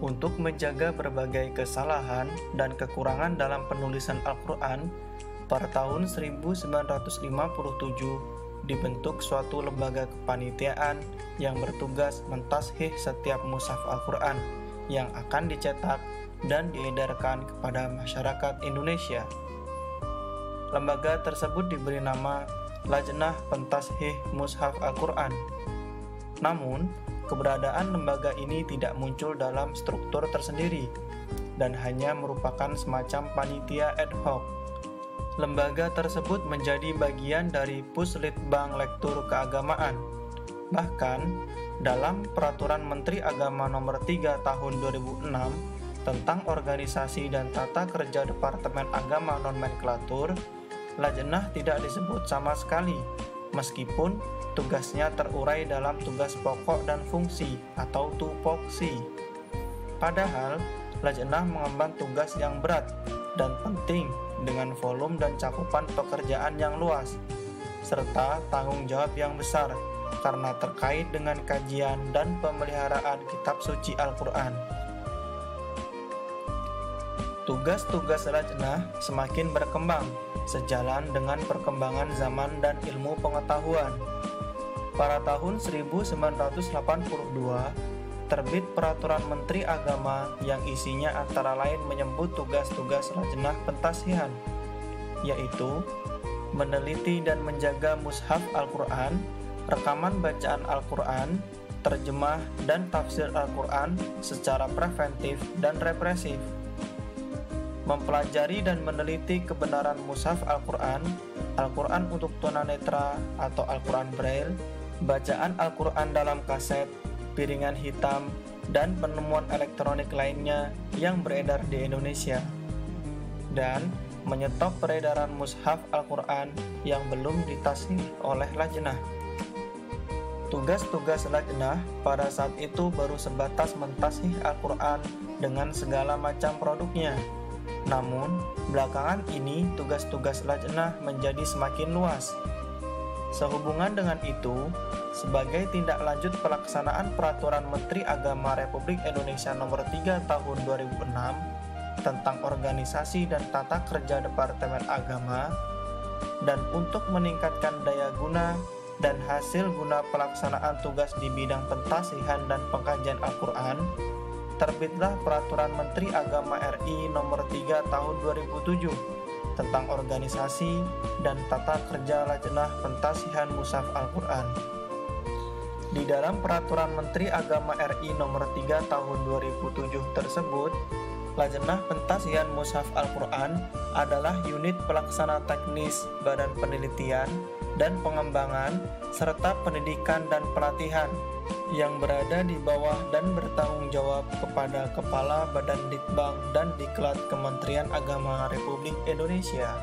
Untuk menjaga berbagai kesalahan dan kekurangan dalam penulisan Al-Quran, pada tahun 1957 dibentuk suatu lembaga kepanitiaan yang bertugas mentashih setiap mushaf Al-Quran yang akan dicetak dan diedarkan kepada masyarakat Indonesia. Lembaga tersebut diberi nama Lajnah Pentashih Mushaf Al-Quran. Namun, keberadaan lembaga ini tidak muncul dalam struktur tersendiri dan hanya merupakan semacam panitia ad hoc. Lembaga tersebut menjadi bagian dari Puslitbang Lektur Keagamaan. Bahkan, dalam Peraturan Menteri Agama Nomor 3 Tahun 2006 tentang organisasi dan tata kerja Departemen Agama Nomenklatur, Lajnah tidak disebut sama sekali, meskipun tugasnya terurai dalam tugas pokok dan fungsi atau tupoksi. Padahal, Lajnah mengemban tugas yang berat dan penting dengan volume dan cakupan pekerjaan yang luas, serta tanggung jawab yang besar karena terkait dengan kajian dan pemeliharaan kitab suci Al-Quran. Tugas-tugas Lajnah semakin berkembang sejalan dengan perkembangan zaman dan ilmu pengetahuan. Pada tahun 1982, terbit Peraturan Menteri Agama yang isinya antara lain menyebut tugas-tugas Lajnah Pentashhihan, yaitu meneliti dan menjaga mushaf Al-Quran, rekaman bacaan Al-Quran, terjemah dan tafsir Al-Quran secara preventif dan represif, mempelajari dan meneliti kebenaran mushaf Al-Quran, Al-Quran untuk tunanetra atau Al-Quran Braille, bacaan Al-Quran dalam kaset, piringan hitam, dan penemuan elektronik lainnya yang beredar di Indonesia, dan menyetop peredaran mushaf Al-Quran yang belum ditashih oleh Lajnah. Tugas-tugas Lajnah pada saat itu baru sebatas mentashih Al-Quran dengan segala macam produknya. Namun, belakangan ini tugas-tugas Lajnah menjadi semakin luas. Sehubungan dengan itu, sebagai tindak lanjut pelaksanaan Peraturan Menteri Agama Republik Indonesia Nomor 3 Tahun 2006 tentang organisasi dan tata kerja Departemen Agama, dan untuk meningkatkan daya guna dan hasil guna pelaksanaan tugas di bidang pentashhihan dan pengkajian Al-Quran, terbitlah Peraturan Menteri Agama RI Nomor 3 Tahun 2007 tentang organisasi dan tata kerja Lajnah Pentashhihan Mushaf Al-Quran. Di dalam Peraturan Menteri Agama RI Nomor 3 Tahun 2007 tersebut, Lajnah Pentashhihan Mushaf Al-Quran adalah unit pelaksana teknis Badan Penelitian dan Pengembangan serta Pendidikan dan Pelatihan yang berada di bawah dan bertanggung jawab kepada Kepala Badan Litbang dan Diklat Kementerian Agama Republik Indonesia.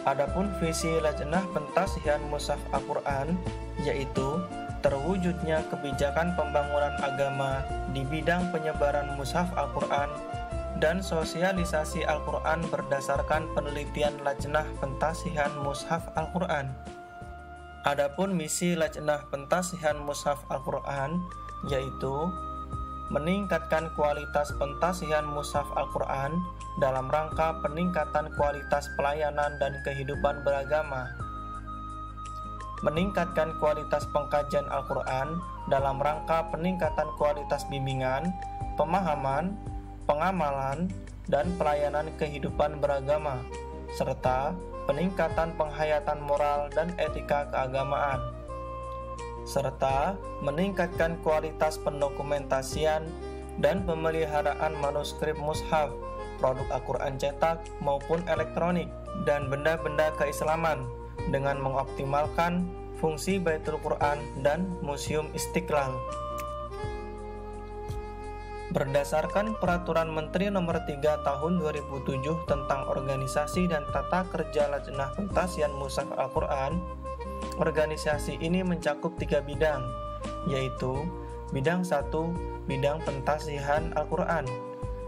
Adapun visi Lajnah Pentashhihan Mushaf Al-Quran yaitu terwujudnya kebijakan pembangunan agama di bidang penyebaran mushaf Al-Quran dan sosialisasi Al-Quran berdasarkan penelitian Lajnah Pentashhihan Mushaf Al-Quran. Adapun misi Lajnah Pentashhihan Mushaf Al-Quran yaitu meningkatkan kualitas pentashhihan mushaf Al-Quran dalam rangka peningkatan kualitas pelayanan dan kehidupan beragama, meningkatkan kualitas pengkajian Al-Quran dalam rangka peningkatan kualitas bimbingan, pemahaman, pengamalan, dan pelayanan kehidupan beragama, serta peningkatan penghayatan moral dan etika keagamaan, serta meningkatkan kualitas pendokumentasian dan pemeliharaan manuskrip mushaf, produk Al-Quran cetak maupun elektronik, dan benda-benda keislaman dengan mengoptimalkan fungsi Baitul Quran dan Museum Istiqlal. Berdasarkan Peraturan Menteri Nomor 3 Tahun 2007 tentang organisasi dan tata kerja Lajnah Pentashhihan Mushaf Al-Quran, organisasi ini mencakup 3 bidang, yaitu bidang 1, bidang pentashhihan Al-Quran,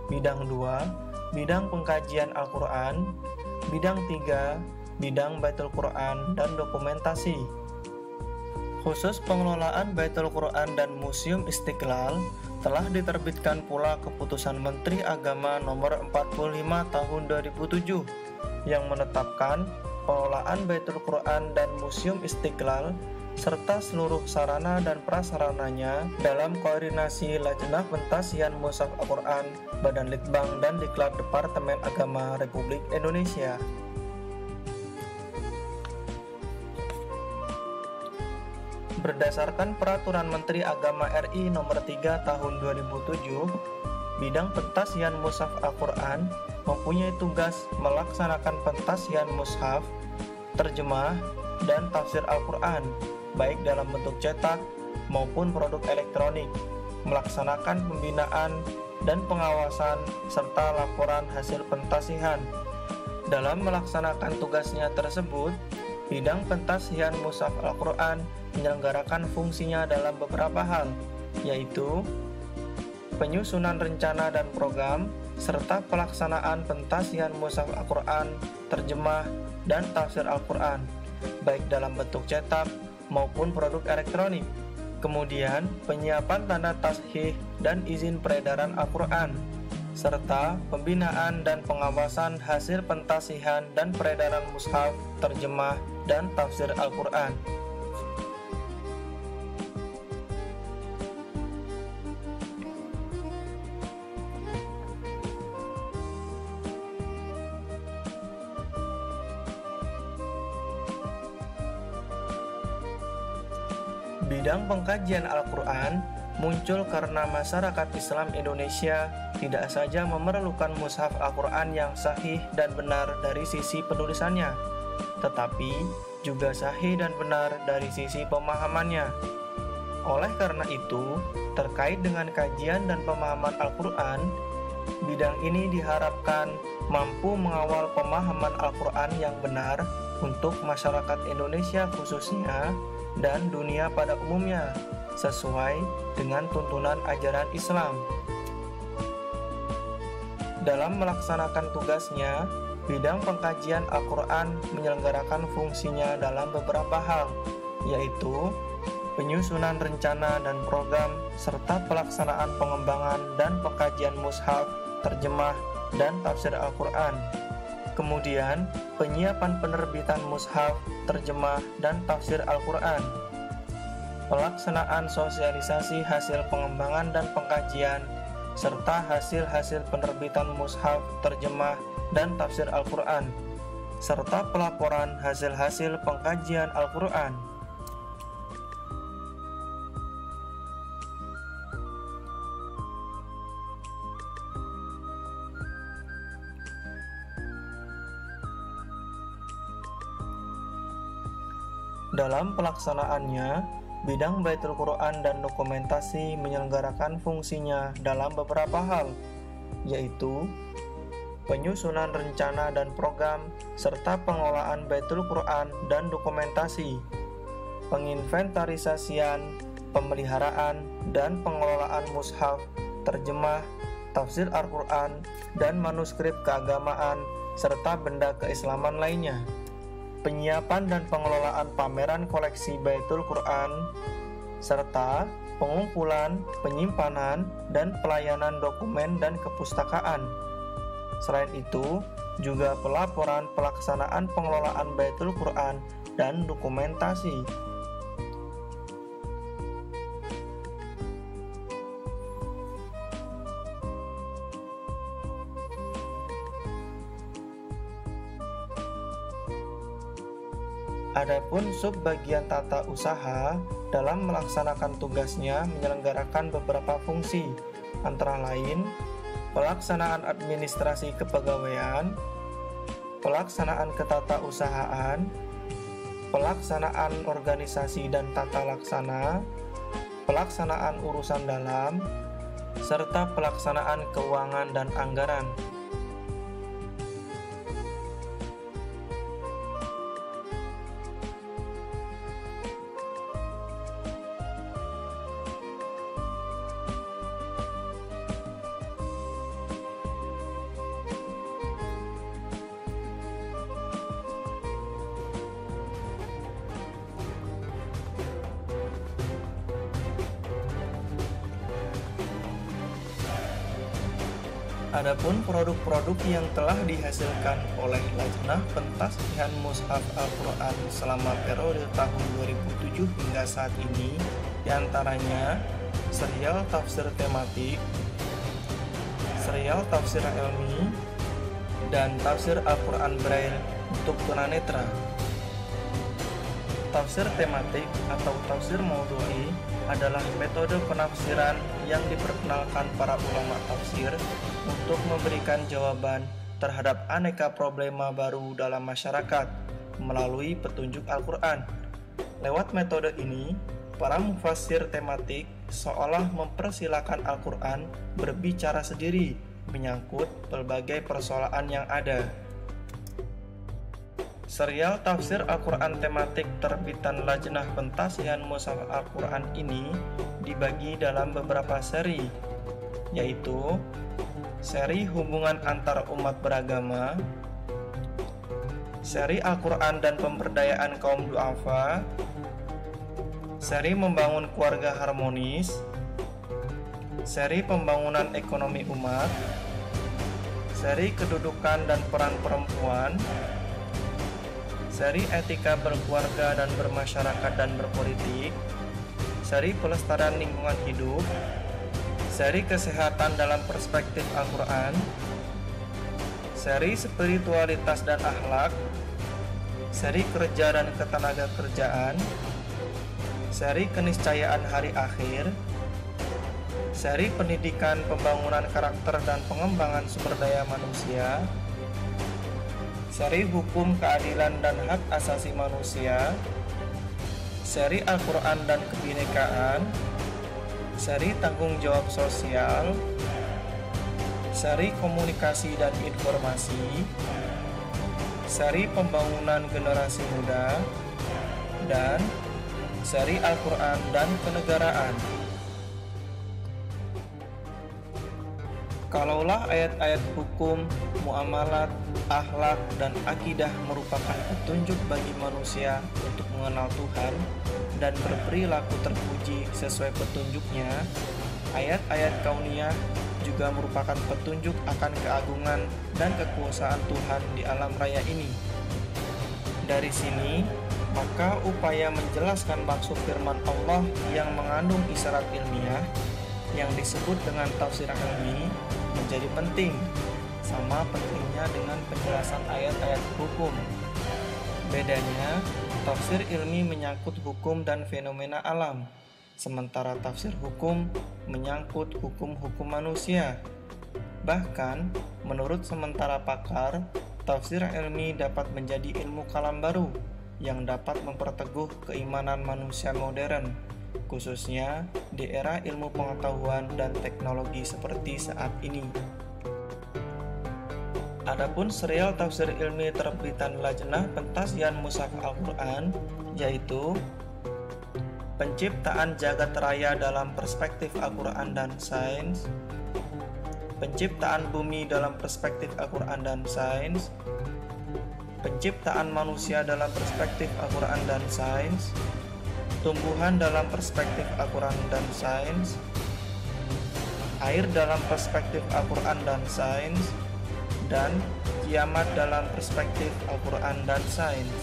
bidang 2, bidang pengkajian Al-Quran, bidang 3, bidang Baitul Quran dan dokumentasi. Khusus pengelolaan Baitul Quran dan Museum Istiqlal, telah diterbitkan pula Keputusan Menteri Agama Nomor 45 Tahun 2007 yang menetapkan pengelolaan Baitul Quran dan Museum Istiqlal serta seluruh sarana dan prasarananya dalam koordinasi Lajnah Pentasian Mushaf Al-Quran, Badan Litbang dan Diklat Departemen Agama Republik Indonesia. Berdasarkan Peraturan Menteri Agama RI Nomor 3 Tahun 2007, bidang pentasian mushaf Al-Quran mempunyai tugas melaksanakan pentasian mushaf, terjemah, dan tafsir Al-Quran, baik dalam bentuk cetak maupun produk elektronik, melaksanakan pembinaan dan pengawasan, serta laporan hasil pentasihan. Dalam melaksanakan tugasnya tersebut, bidang pentasian mushaf Al-Quran menyelenggarakan fungsinya dalam beberapa hal, yaitu penyusunan rencana dan program, serta pelaksanaan pentasian mushaf Al-Quran, terjemah, dan tafsir Al-Quran, baik dalam bentuk cetak maupun produk elektronik. Kemudian, penyiapan tanda tashih dan izin peredaran Al-Quran, serta pembinaan dan pengawasan hasil pentasihan dan peredaran mushaf, terjemah, dan tafsir Al-Quran. Bidang pengkajian Al-Quran muncul karena masyarakat Islam Indonesia tidak saja memerlukan mushaf Al-Quran yang sahih dan benar dari sisi penulisannya, tetapi juga sahih dan benar dari sisi pemahamannya. Oleh karena itu, terkait dengan kajian dan pemahaman Al-Quran, bidang ini diharapkan mampu mengawal pemahaman Al-Quran yang benar untuk masyarakat Indonesia khususnya dan dunia pada umumnya, sesuai dengan tuntunan ajaran Islam. Dalam melaksanakan tugasnya, bidang pengkajian Al-Quran menyelenggarakan fungsinya dalam beberapa hal, yaitu penyusunan rencana dan program, serta pelaksanaan pengembangan dan pengkajian mushaf, terjemah, dan tafsir Al-Quran. Kemudian, penyiapan penerbitan mushaf, terjemah, dan tafsir Al-Quran. Pelaksanaan sosialisasi hasil pengembangan dan pengkajian, serta hasil-hasil penerbitan mushaf, terjemah, dan tafsir Al-Quran, serta pelaporan hasil-hasil pengkajian Al-Quran. Dalam pelaksanaannya, bidang Baitul Quran dan dokumentasi menyelenggarakan fungsinya dalam beberapa hal, yaitu penyusunan rencana dan program, serta pengelolaan Baitul Quran dan dokumentasi, penginventarisasian, pemeliharaan, dan pengelolaan mushaf, terjemah, tafsir Al-Quran, dan manuskrip keagamaan, serta benda keislaman lainnya. Penyiapan dan pengelolaan pameran koleksi Baitul Quran, serta pengumpulan, penyimpanan, dan pelayanan dokumen dan kepustakaan. Selain itu, juga pelaporan pelaksanaan pengelolaan Baitul Quran dan dokumentasi. Adapun subbagian tata usaha dalam melaksanakan tugasnya menyelenggarakan beberapa fungsi, antara lain pelaksanaan administrasi kepegawaian, pelaksanaan ketatausahaan, pelaksanaan organisasi dan tata laksana, pelaksanaan urusan dalam, serta pelaksanaan keuangan dan anggaran. Adapun produk-produk yang telah dihasilkan oleh Lajnah Pentasihan Mushaf Al-Quran selama periode tahun 2007 hingga saat ini, diantaranya serial tafsir tematik, serial tafsir ilmi, dan tafsir Al-Quran Braille untuk tunanetra. Tafsir tematik atau tafsir maudhu'i adalah metode penafsiran yang diperkenalkan para ulama tafsir untuk memberikan jawaban terhadap aneka problema baru dalam masyarakat melalui petunjuk Al-Quran. Lewat metode ini, para mufassir tematik seolah mempersilahkan Al-Quran berbicara sendiri menyangkut berbagai persoalan yang ada. Serial tafsir Al-Quran tematik terbitan Lajnah Pentasihan Mushaf Al-Quran ini dibagi dalam beberapa seri, yaitu seri hubungan antar umat beragama, seri Al-Quran dan pemberdayaan kaum du'afa, seri membangun keluarga harmonis, seri pembangunan ekonomi umat, seri kedudukan dan peran perempuan, seri etika berkeluarga dan bermasyarakat dan berpolitik, seri pelestarian lingkungan hidup, seri kesehatan dalam perspektif Al-Quran, seri spiritualitas dan akhlak, seri kerja dan ketenaga kerjaan, seri keniscayaan hari akhir, seri pendidikan pembangunan karakter dan pengembangan sumber daya manusia, seri hukum keadilan dan hak asasi manusia, seri Al-Quran dan kebinekaan, seri tanggung jawab sosial, seri komunikasi dan informasi, seri pembangunan generasi muda, dan seri Al-Quran dan kenegaraan. Kalaulah ayat-ayat hukum, muamalat, akhlak, dan akidah merupakan petunjuk bagi manusia untuk mengenal Tuhan dan berperilaku terpuji sesuai petunjuknya, ayat-ayat kauniyah juga merupakan petunjuk akan keagungan dan kekuasaan Tuhan di alam raya ini. Dari sini, maka upaya menjelaskan maksud firman Allah yang mengandung isyarat ilmiah yang disebut dengan tafsir ilmi menjadi penting, sama pentingnya dengan penjelasan ayat-ayat hukum. Bedanya, tafsir ilmi menyangkut hukum dan fenomena alam, sementara tafsir hukum menyangkut hukum-hukum manusia. Bahkan, menurut sementara pakar, tafsir ilmi dapat menjadi ilmu kalam baru yang dapat memperteguh keimanan manusia modern, khususnya di era ilmu pengetahuan dan teknologi seperti saat ini. Adapun serial tafsir ilmi terbitan Lajnah Pentasihan Mushaf Al-Quran, yaitu Penciptaan Jagat Raya dalam Perspektif Al-Quran dan Sains, Penciptaan Bumi dalam Perspektif Al-Quran dan Sains, Penciptaan Manusia dalam Perspektif Al-Quran dan Sains, Tumbuhan dalam Perspektif Al-Quran dan Sains, Air dalam Perspektif Al-Quran dan Sains, dan Kiamat dalam Perspektif Al-Quran dan Sains.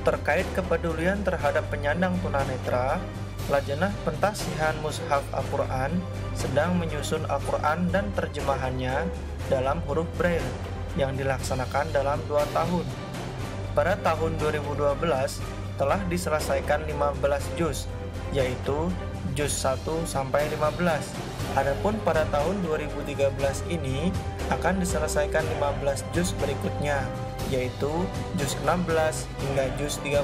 Terkait kepedulian terhadap penyandang tunanetra, Lajnah Pentasihan Mushaf Al-Quran sedang menyusun Al-Quran dan terjemahannya dalam huruf Braille yang dilaksanakan dalam 2 tahun. Pada tahun 2012 telah diselesaikan 15 juz, yaitu juz 1 sampai 15. Adapun pada tahun 2013 ini akan diselesaikan 15 juz berikutnya, yaitu juz 16 hingga juz 30.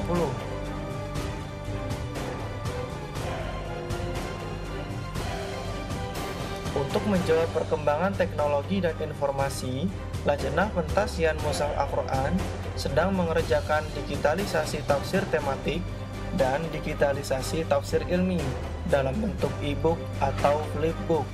Untuk menjawab perkembangan teknologi dan informasi, Lajnah Pentasihan Mushaf Al-Quran sedang mengerjakan digitalisasi tafsir tematik dan digitalisasi tafsir ilmi dalam bentuk e-book atau flipbook.